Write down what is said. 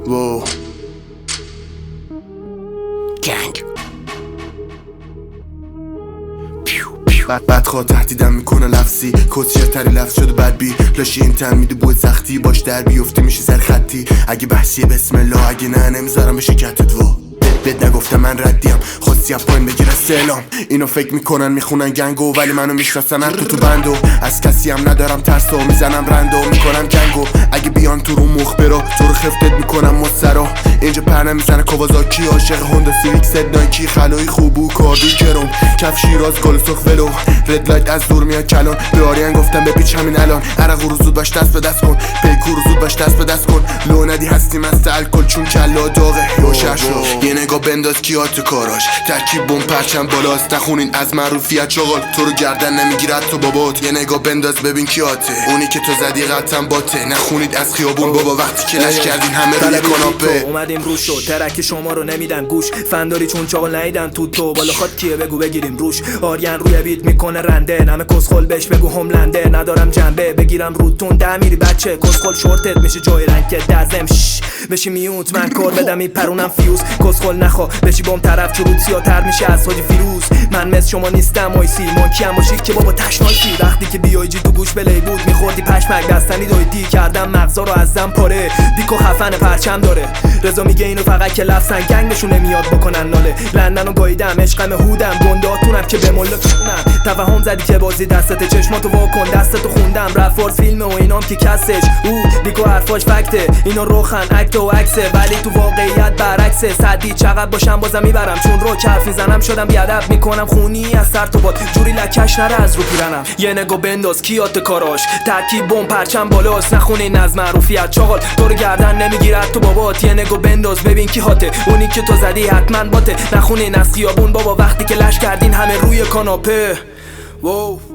واو گنگ بدخواه تهدیدم میکنه لفظی کسیرتری لفظ شده بد بی لاشی این تن میده بود سختی باش در بیفتی میشی سر خطی اگه بحثیه بسم الله اگه نه نمیذارم بشه کتت وا بهت نگفتم من ردیم خواستی از پایین بگیره سلام اینو فکر میکنن میخونن گنگو ولی منو میشناسن تو بندو از کسی هم ندارم ترسو میزنم رندو میکنم جنگو اگه بیان تو رو مخبرا تو رو خفتت میکنم مسترا اینجا پرنه میزنه کوازاکی عاشق هوندا سیویک سد نایکی خلایی خوبو کاردو کرم کف شیراز گل سرخ ولو رد لایت از دور میاد کلان به آریان گفتم بپیچ همین الان عرق رو زود باش دست به دست کن پیکو رو زود باش دست به دست کن لو ندی هستی مست الکل چون کلا داغه روشش رو یه نگاه بنداز کیات کاراش ترکیب بم پرچم بالاست نخونین از معروفیت شغل تو رو گردن نمیگیرد تو بابات یه نگاه بنداز ببین کیاته اونی که تو زدی قطعا باته نخونید از خیابون بابا وقتی که لش کردین همه روی کاناپه اومدیم روش و ترک شما رو نمیدن گوش فنداری چون چاقل نیدن تو بالا خود کیه بگو بگیریم روش آریان روی بیت میکنه رنده نمه کسخل بهش بگو هملنده ندارم جنبه بگیرم روتون ده میری بچه کسخل شورتت میشه جای رنگ دزم بشی میوت من کار بدم میپرونم فیوز کسخل نخوا بشی بام طرف چروت سیاتر میشه از حاجی فیروز من مثل شما نیستم آیسی مانکی هم باشی که بابا تشناسی وقتی که بیای جی تو گوش بلی بود میخوردی پشمک دستنی دویدی کردم مغزا رو از دم پاره دیکو خفن پرچم داره رضا میگه اینو فقط که لفظن گنگ نشونه میاد بکنن ناله لندن و گاییدم عشقم هودم گنداتونم که به مله کنم توهم زدی که بازی دستت چشماتو واکن دستتو خوندم رفارس فیلمه و اینام که کسش دیکو حرفاش فکته اینا روخن اکت و عکسه ولی تو واقعیت برعکسه صدی چقدر باشم بازم میبرم چون رو کف میزنم شدم بیادب میکنم خونی از سر تو باد جوری لکش نره از رو پیرنم یه نگاه بنداز کیات کاراش ترکیب بم پرچم بالاست نخونین از معروفیت چاقال تو رو گردن نمیگیرد تو بابات یه نگاه بنداز ببین کی هاته اونی که تو زدی حتما باته نخونین از خیابون بابا وقتی که لش کردین همه روی کاناپه واو